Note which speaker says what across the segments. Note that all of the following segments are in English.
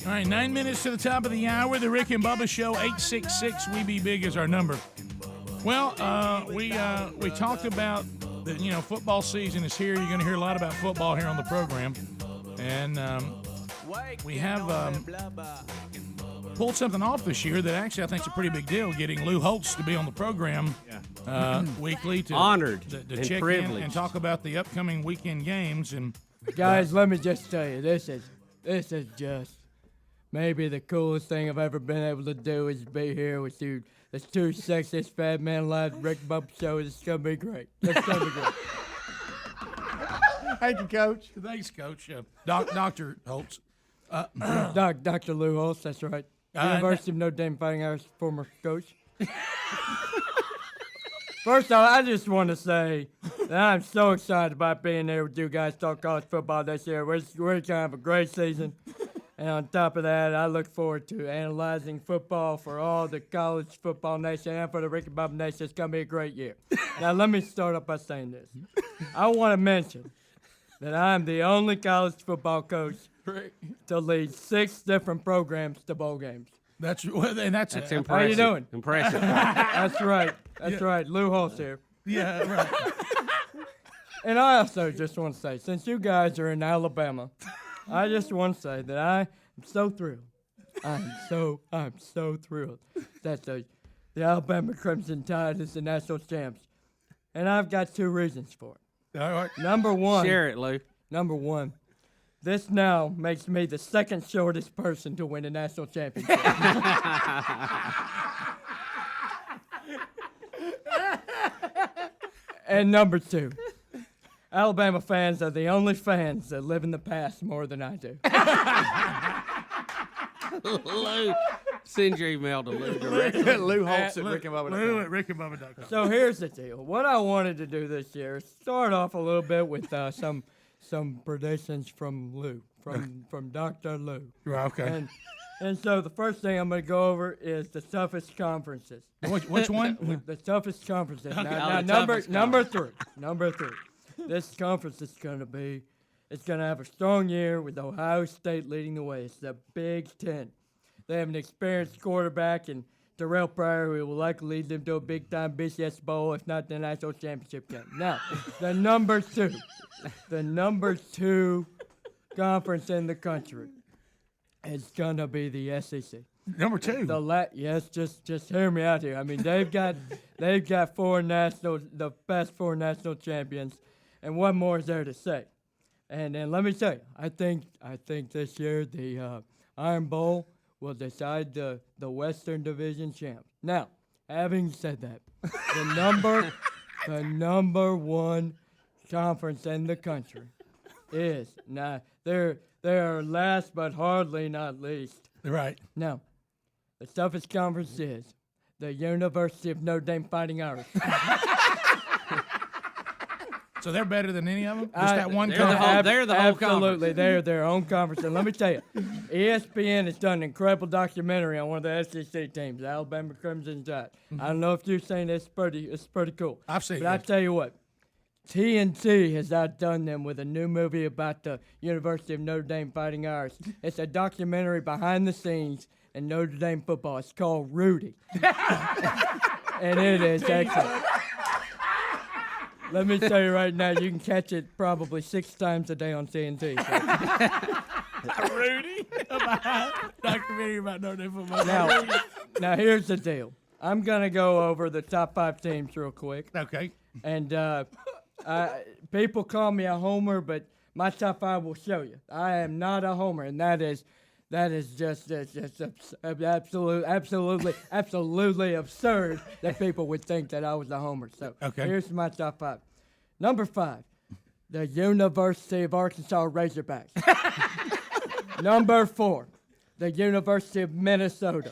Speaker 1: All right, 9 minutes to the top of the hour. The Rick and Bubba Show, 866-WE-BE-BIG is our number. Well, we talked about the football season is here. You're going to hear a lot about football here on the program, and we have pulled something off this year that actually I think is a pretty big deal. Getting Lou Holtz to be on the program weekly to
Speaker 2: honored
Speaker 1: to
Speaker 2: and
Speaker 1: check
Speaker 2: privileged
Speaker 1: in and talk about the upcoming weekend games. And
Speaker 3: guys, let me just tell you, this is just maybe the coolest thing I've ever been able to do is be here with you. The two sexiest fat man alive, Rick Bubba Show. It's gonna be great. It's gonna be great.
Speaker 1: Thank you, Coach. Thanks, Coach. Dr. Holtz.
Speaker 3: Dr. Lou Holtz, that's right. University of Notre Dame Fighting Irish former coach. First off, I just want to say that I'm so excited about being there with you guys talk college football this year. We're going to have a great season. And on top of that, I look forward to analyzing football for all the college football nation and for the Rick and Bubba nation. It's going to be a great year. Now, let me start off by saying this. I want to mention that I'm the only college football coach to lead 6 different programs to bowl games.
Speaker 1: That's impressive.
Speaker 3: How you doing?
Speaker 2: Impressive.
Speaker 3: That's right. That's right. Lou Holtz here.
Speaker 1: Yeah, right.
Speaker 3: And I also just want to say, since you guys are in Alabama, I just want to say that I am so thrilled. I'm so thrilled that the Alabama Crimson Tide is the national champs. And I've got 2 reasons for it.
Speaker 1: All right.
Speaker 3: Number one.
Speaker 2: Share it, Lou.
Speaker 3: Number one. This now makes me the second shortest person to win a national championship. And number 2. Alabama fans are the only fans that live in the past more than I do.
Speaker 2: Lou, send your email to Lou directly.
Speaker 4: Lou Holtz at rickandbubba.com.
Speaker 1: Lou at rickandbubba.com.
Speaker 3: So here's the deal. What I wanted to do this year is start off a little bit with some predictions from Lou, from Dr. Lou.
Speaker 1: Okay.
Speaker 3: And so the first thing I'm going to go over is the toughest conferences.
Speaker 1: Which one?
Speaker 3: The toughest conferences.
Speaker 1: Okay.
Speaker 3: Now number 3. Number 3. This conference is going to be, it's going to have a strong year with Ohio State leading the way. It's the Big Ten. They have an experienced quarterback in Terrell Pryor, who will likely lead them to a big-time BCS Bowl, if not the national championship game. Now, the number 2 conference in the country is going to be the SEC.
Speaker 1: Number 2.
Speaker 3: Yes, just hear me out here. I mean, they've got the best 4 national champions. And what more is there to say? And then let me tell you, I think this year the Iron Bowl will decide the Western Division champ. Now, having said that, the number 1 conference in the country is now they're last but hardly not least.
Speaker 1: Right.
Speaker 3: Now, the toughest conference is the University of Notre Dame Fighting Irish.
Speaker 1: So they're better than any of them? Just that one conference?
Speaker 2: They're the whole
Speaker 3: Absolutely.
Speaker 2: conference.
Speaker 3: They're their own conference. And let me tell you, ESPN has done an incredible documentary on one of the SEC teams, the Alabama Crimson Tide. I don't know if you've seen it. It's pretty cool.
Speaker 1: I've seen it.
Speaker 3: But I tell you what, TNT has outdone them with a new movie about the University of Notre Dame Fighting Irish. It's a documentary behind the scenes in Notre Dame football. It's called Rudy. And it is excellent. Let me tell you right now, you can catch it probably 6 times a day on TNT. So.
Speaker 1: Rudy? Documentary about Notre Dame football.
Speaker 3: Now, here's the deal. I'm going to go over the top 5 teams real quick.
Speaker 1: Okay.
Speaker 3: And people call me a homer, but my top 5 will show you. I am not a homer, and that is just absolutely absurd that people would think that I was a homer. So Here's my top 5. Number 5, the University of Arkansas Razorbacks. Number 4, the University of Minnesota.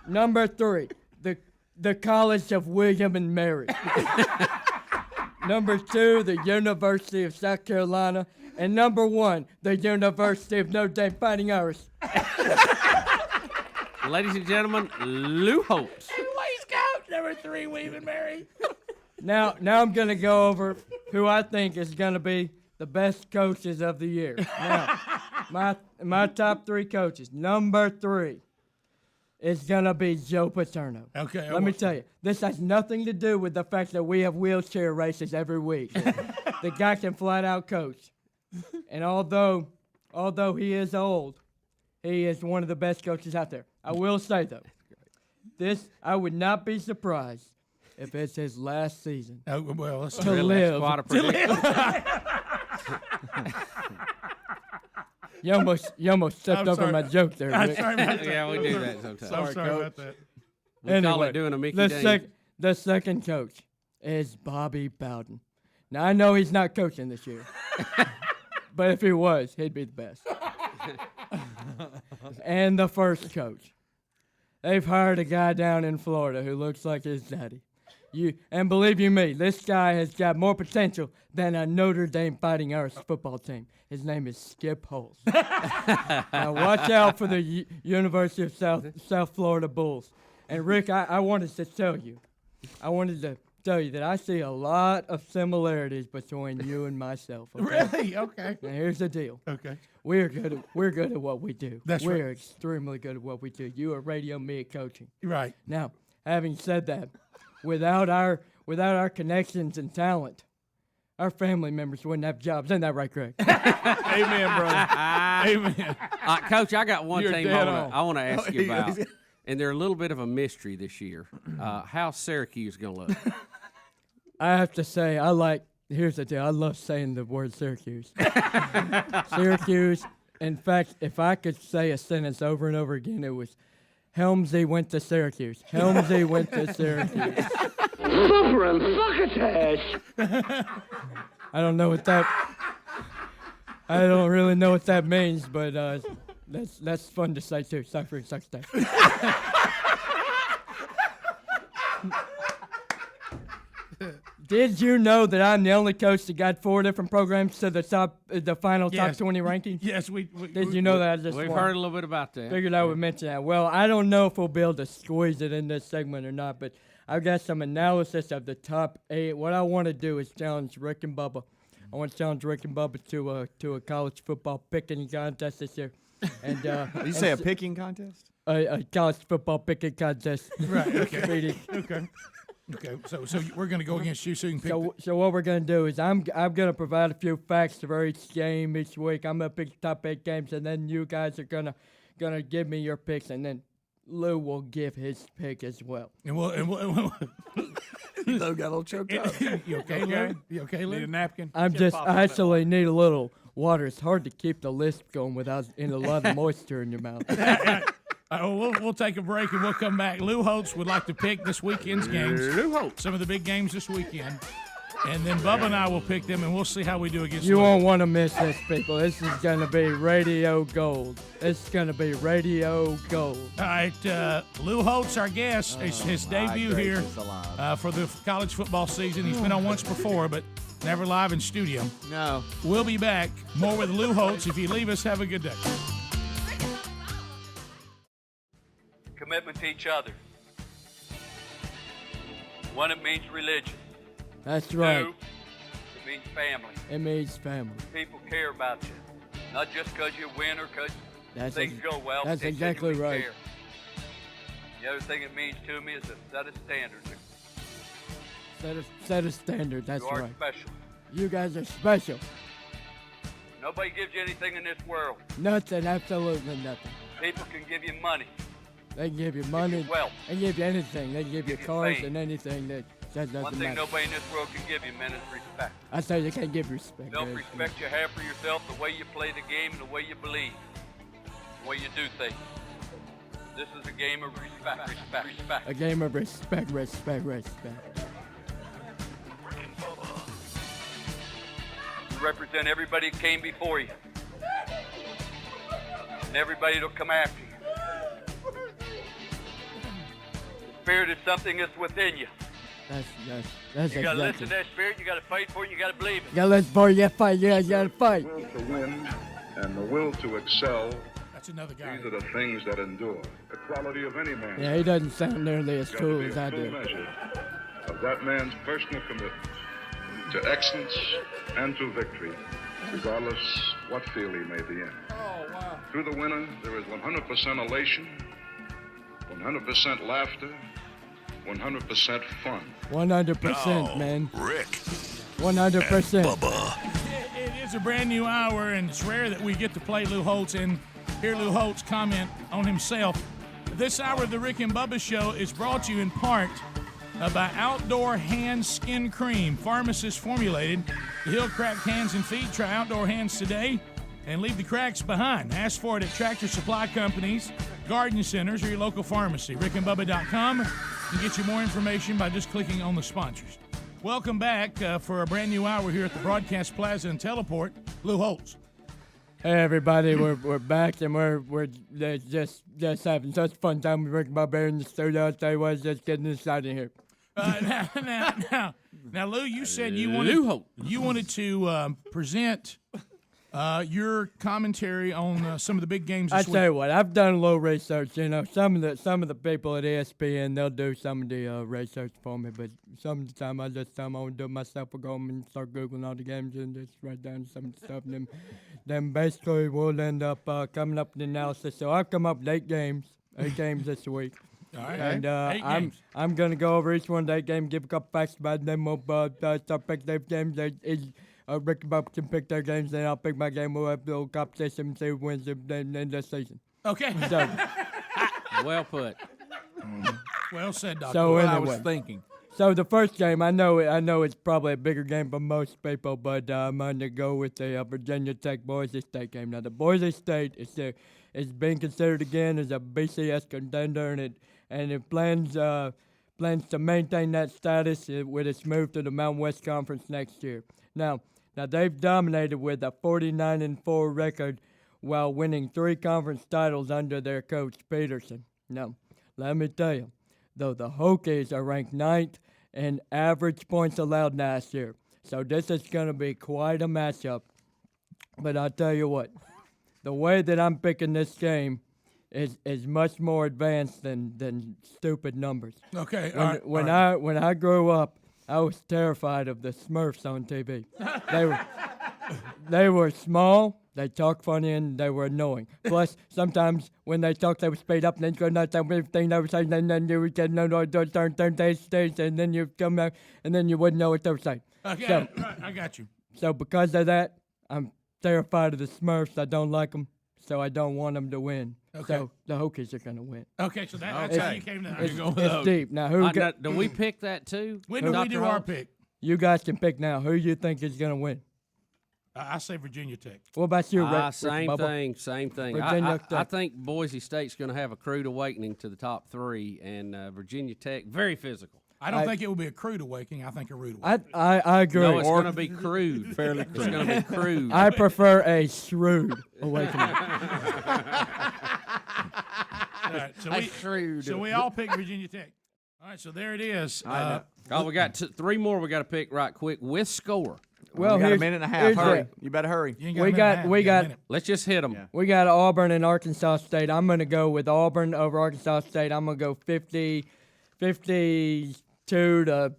Speaker 3: Number 3, the College of William and Mary. Number 2, the University of South Carolina. And number 1, the University of Notre Dame Fighting Irish.
Speaker 2: Ladies and gentlemen, Lou Holtz.
Speaker 1: Waistcoat. Number 3, William and Mary.
Speaker 3: Now I'm going to go over who I think is going to be the best coaches of the year. Now, my top 3 coaches. Number 3 is gonna be Joe Paterno.
Speaker 1: Okay.
Speaker 3: Let me tell you, this has nothing to do with the fact that we have wheelchair races every week. The guy can flat out coach, and although he is old, he is one of the best coaches out there. I will say though, I would not be surprised if it's his last season
Speaker 1: Oh, well, let's
Speaker 3: to live.
Speaker 2: Quite a prediction.
Speaker 3: You almost stepped
Speaker 1: I'm
Speaker 3: over
Speaker 1: sorry.
Speaker 3: my joke there,
Speaker 1: I'm
Speaker 3: Rick.
Speaker 1: sorry about that.
Speaker 2: Yeah, we do that sometimes.
Speaker 1: I'm sorry about that.
Speaker 2: We call
Speaker 3: Anyway,
Speaker 2: it doing a Mickey
Speaker 3: the
Speaker 2: Dane.
Speaker 3: the second coach is Bobby Bowden. Now, I know he's not coaching this year, but if he was, he'd be the best. And the first coach. They've hired a guy down in Florida who looks like his daddy. And believe you me, this guy has got more potential than a Notre Dame Fighting Irish football team. His name is Skip Holtz. Now watch out for the University of South Florida Bulls. And Rick, I wanted to tell you that I see a lot of similarities between you and myself. Okay?
Speaker 1: Really? Okay.
Speaker 3: Now here's the deal.
Speaker 1: Okay.
Speaker 3: We're good at what we do.
Speaker 1: That's
Speaker 3: We're
Speaker 1: right.
Speaker 3: extremely good at what we do. You are radio, me at coaching.
Speaker 1: Right.
Speaker 3: Now, having said that, without our connections and talent, our family members wouldn't have jobs. Isn't that right, Greg?
Speaker 1: Amen, brother. Amen.
Speaker 2: Coach, I got one
Speaker 1: You're
Speaker 2: team
Speaker 1: dead
Speaker 2: I
Speaker 1: on.
Speaker 2: want to ask you about, and they're a little bit of a mystery this year. How's Syracuse going to look?
Speaker 3: I have to say, here's the deal. I love saying the word Syracuse. Syracuse. In fact, if I could say a sentence over and over again, it was, Helmsy went to Syracuse. Helmsy went to Syracuse.
Speaker 4: Suffering succotash.
Speaker 3: I don't really know what that means, but that's fun to say too. Suffering succotash. Did you know that I'm the only coach that got 4 different programs to the final top
Speaker 1: Yes.
Speaker 3: 20 ranking?
Speaker 1: Yes,
Speaker 3: Did you know that? I just
Speaker 2: We've
Speaker 3: wanted-
Speaker 2: heard a little bit about that.
Speaker 3: Figured I would mention that. Well, I don't know if we'll be able to squeeze it in this segment or not, but I've got some analysis of the top 8. What I want to do is challenge Rick and Bubba. I want to challenge Rick and Bubba to a college football picking contest this year. And
Speaker 5: You say a picking contest?
Speaker 3: a college football picking contest.
Speaker 1: Right. Okay.
Speaker 3: Speedy.
Speaker 1: Okay. Okay. So we're gonna go against you, so you can pick.
Speaker 3: So what we're gonna do is I'm gonna provide a few facts for each game each week. I'm gonna pick the top 8 games, and then you guys are gonna give me your picks, and then Lou will give his pick as well.
Speaker 1: And we'll
Speaker 5: Lou got a little choked up.
Speaker 1: You okay, Lou? You okay, Lou?
Speaker 5: Need a napkin?
Speaker 3: I actually need a little water. It's hard to keep the lisp going without a lot of moisture in your mouth.
Speaker 1: We'll take a break and we'll come back. Lou Holtz would like to pick this weekend's games.
Speaker 5: Lou Holtz.
Speaker 1: Some of the big games this weekend. And then Bubba and I will pick them, and we'll see how we do against
Speaker 3: You
Speaker 1: Lou.
Speaker 3: won't want to miss this, people. This is going to be radio gold. It's going to be radio gold.
Speaker 1: All right, Lou Holtz, our guest, his debut here for the college football season. He's been on once before, but never live in studio.
Speaker 2: No.
Speaker 1: We'll be back. More with Lou Holtz. If you leave us, have a good day.
Speaker 6: Commitment to each other. One, it means religion.
Speaker 3: That's right.
Speaker 6: 2, it means family.
Speaker 3: It means family.
Speaker 6: People care about you. Not just because you win or because
Speaker 3: That's
Speaker 6: things
Speaker 3: ex-
Speaker 6: go well.
Speaker 3: that's
Speaker 6: they
Speaker 3: exactly
Speaker 6: genuinely
Speaker 3: right.
Speaker 6: care. The other thing it means to me is to set a standard.
Speaker 3: Set a standard. That's
Speaker 6: You are
Speaker 3: right.
Speaker 6: special.
Speaker 3: You guys are special.
Speaker 6: Nobody gives you anything in this world.
Speaker 3: Nothing, absolutely nothing.
Speaker 6: People can give you money.
Speaker 3: They can give you money.
Speaker 6: wealth.
Speaker 3: They can give you anything. They can give you
Speaker 6: Give you
Speaker 3: cars
Speaker 6: fame.
Speaker 3: and anything that doesn't
Speaker 6: One thing
Speaker 3: matter.
Speaker 6: nobody in this world can give you, man, is respect.
Speaker 3: I say they can't give respect.
Speaker 6: Self-respect you have for yourself, the way you play the game, and the way you believe, the way you do things. This is a game of respect, respect, respect.
Speaker 3: A game of respect, respect, respect.
Speaker 6: You represent everybody that came before you, and everybody that'll come after you. The spirit is something that's within you.
Speaker 3: That's
Speaker 6: You gotta listen
Speaker 3: exactly.
Speaker 6: to that spirit, you gotta fight for it, you gotta believe it.
Speaker 3: You gotta let for you gotta fight. You gotta fight.
Speaker 7: will to win and the will to excel,
Speaker 1: That's another guy.
Speaker 7: these are the things that endure. The quality of any man
Speaker 3: Yeah, he doesn't sound nearly as
Speaker 7: got to
Speaker 3: cool
Speaker 7: be
Speaker 3: as
Speaker 7: a
Speaker 3: I
Speaker 7: full
Speaker 3: do.
Speaker 7: measure of that man's personal commitment to excellence and to victory, regardless what field he may be in.
Speaker 1: Oh, wow.
Speaker 7: To the winner, there is 100% elation, 100% laughter, 100% fun.
Speaker 3: 100%, man.
Speaker 8: Rick
Speaker 3: 100%.
Speaker 8: Bubba.
Speaker 1: It is a brand new hour, and it's rare that we get to play Lou Holtz and hear Lou Holtz comment on himself. This hour of the Rick and Bubba Show is brought to you in part by Outdoor Hands Skin Cream, pharmacist formulated to heal cracked hands and feet. Try Outdoor Hands today and leave the cracks behind. Ask for it at Tractor Supply Companies, garden centers, or your local pharmacy. RickandBubba.com. You can get you more information by just clicking on the sponsors. Welcome back for a brand new hour here at the Broadcast Plaza and Teleport. Lou Holtz.
Speaker 3: Hey everybody, we're back and we're just having such a fun time with Rick and Bubba here in the studio. I'll tell you what, just getting this out of here.
Speaker 1: Now, Lou, you said you
Speaker 2: Lou Holtz.
Speaker 1: wanted to present your commentary on some of the big games
Speaker 3: I
Speaker 1: this
Speaker 3: tell
Speaker 1: week.
Speaker 3: you what, I've done a little research. You know, some of the people at ESPN, they'll do some of the research for me, but some of the time I just tell them I want to do it myself. I'll go home and start Googling all the games and just write down some of the stuff. And then basically we'll end up coming up with the analysis. So I've come up with 8 games this week.
Speaker 1: All right.
Speaker 3: And
Speaker 1: 8 games.
Speaker 3: I'm going to go over each one of the 8 games, give a couple facts about it, then we'll start picking their games. Rick and Bubba can pick their games, then I'll pick my game. We'll have a little competition and see who wins in this season.
Speaker 1: Okay.
Speaker 3: So,
Speaker 2: Well put.
Speaker 1: Well said, Doctor.
Speaker 3: so
Speaker 5: What I
Speaker 3: anyway.
Speaker 5: was thinking.
Speaker 3: So the first game, I know it's probably a bigger game for most people, but I'm going to go with the Virginia Tech Boise State game. Now the Boise State is being considered again as a BCS contender, and it plans to maintain that status with its move to the Mountain West Conference next year. Now they've dominated with a 49-4 record while winning 3 conference titles under their coach Peterson. Now, let me tell you, though the Hokies are ranked 9th in average points allowed last year. So this is going to be quite a matchup. But I'll tell you what, the way that I'm picking this game is much more advanced than stupid numbers.
Speaker 1: Okay.
Speaker 3: When I grew up, I was terrified of the Smurfs on TV. They were small, they talked funny, and they were annoying. Plus, sometimes when they talked, they would speed up, and then go nuts on everything they were saying, and then you would get turn stage, and then you come back, and then you wouldn't know what they were saying.
Speaker 1: Okay.
Speaker 3: So,
Speaker 1: All right, I got you.
Speaker 3: so because of that, I'm terrified of the Smurfs. I don't like them, so I don't want them to win.
Speaker 1: Okay.
Speaker 3: So the Hokies are going to win.
Speaker 1: Okay, so that's how you came to that.
Speaker 3: It's deep. Now,
Speaker 2: Now, do we pick that too?
Speaker 1: When do we
Speaker 2: Dr.
Speaker 1: do our
Speaker 2: Holtz?
Speaker 1: pick?
Speaker 3: you guys can pick now. Who you think is going to win?
Speaker 1: I say Virginia Tech.
Speaker 3: What about you, Rick?
Speaker 2: Same
Speaker 3: Bubba?
Speaker 2: thing.
Speaker 3: Virginia
Speaker 2: I
Speaker 3: Tech.
Speaker 2: think Boise State's going to have a crude awakening to the top 3, and Virginia Tech, very physical.
Speaker 1: I don't think it will be a crude awakening. I think a rude awakening.
Speaker 3: I agree.
Speaker 2: No, it's going to be crude. Fairly crude. It's going to be crude.
Speaker 3: I prefer a shrewd awakening.
Speaker 1: All right, so we all pick Virginia Tech. All right, so there it is.
Speaker 2: We got 3 more we got to pick right quick with score.
Speaker 3: Well,
Speaker 5: We got a
Speaker 3: here's-
Speaker 5: minute and a half.
Speaker 3: here's
Speaker 5: Hurry.
Speaker 3: it.
Speaker 5: You better hurry.
Speaker 1: You ain't
Speaker 3: we
Speaker 1: a minute
Speaker 3: got-
Speaker 1: and a half.
Speaker 3: we
Speaker 1: You got a
Speaker 3: got-
Speaker 1: minute.
Speaker 2: Let's just hit them.
Speaker 5: Yeah.
Speaker 3: We got Auburn and Arkansas State. I'm going to go with Auburn over Arkansas State. I'm going to go 52 to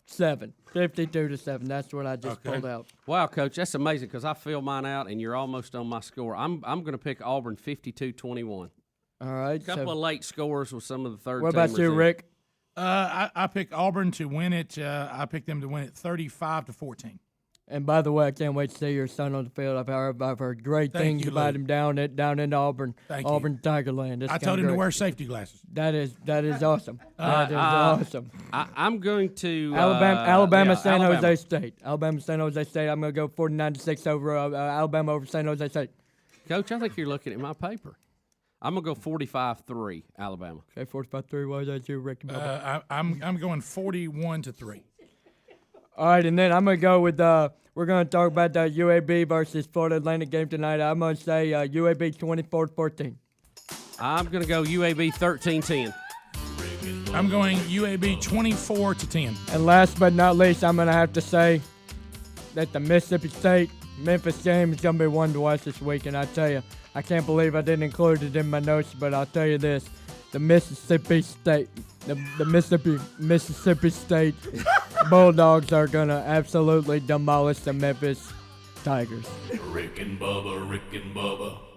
Speaker 3: 7. 52 to 7. That's what I just pulled out.
Speaker 2: Wow, Coach, that's amazing because I filled mine out, and you're almost on my score. I'm going to pick Auburn 52-21.
Speaker 3: All right.
Speaker 2: A couple of late scores with some of the third.
Speaker 3: What about you, Rick?
Speaker 1: I picked Auburn to win it. I picked them to win it 35-14.
Speaker 3: And by the way, I can't wait to see your son on the field. I've heard great
Speaker 1: Thank
Speaker 3: things
Speaker 1: you,
Speaker 3: about
Speaker 1: Lou.
Speaker 3: him down in Auburn,
Speaker 1: Thank you.
Speaker 3: Auburn Tigerland. It's
Speaker 1: I
Speaker 3: kinda
Speaker 1: told him to
Speaker 3: great.
Speaker 1: wear safety glasses.
Speaker 3: That is awesome. That is awesome.
Speaker 2: I'm going to
Speaker 3: Alabama, San
Speaker 2: Alabama.
Speaker 3: Jose State. Alabama, San Jose State. I'm going to go 49-6 over Alabama over San Jose State.
Speaker 2: Coach, I think you're looking at my paper. I'm going to go 45-3 Alabama.
Speaker 3: Okay, 45-3. What was that, you, Rick?
Speaker 1: I'm going 41-3.
Speaker 3: All right, and then I'm going to go with we're going to talk about the UAB versus Florida Atlantic game tonight. I'm going to say UAB 24-14.
Speaker 2: I'm going to go UAB 13-10.
Speaker 1: I'm going UAB 24-10.
Speaker 3: And last but not least, I'm going to have to say that the Mississippi State Memphis game is going to be one to watch this week. And I tell you, I can't believe I didn't include it in my notes, but I'll tell you this: the Mississippi State Bulldogs are going to absolutely demolish the Memphis Tigers.
Speaker 8: Rick and Bubba, Rick and Bubba.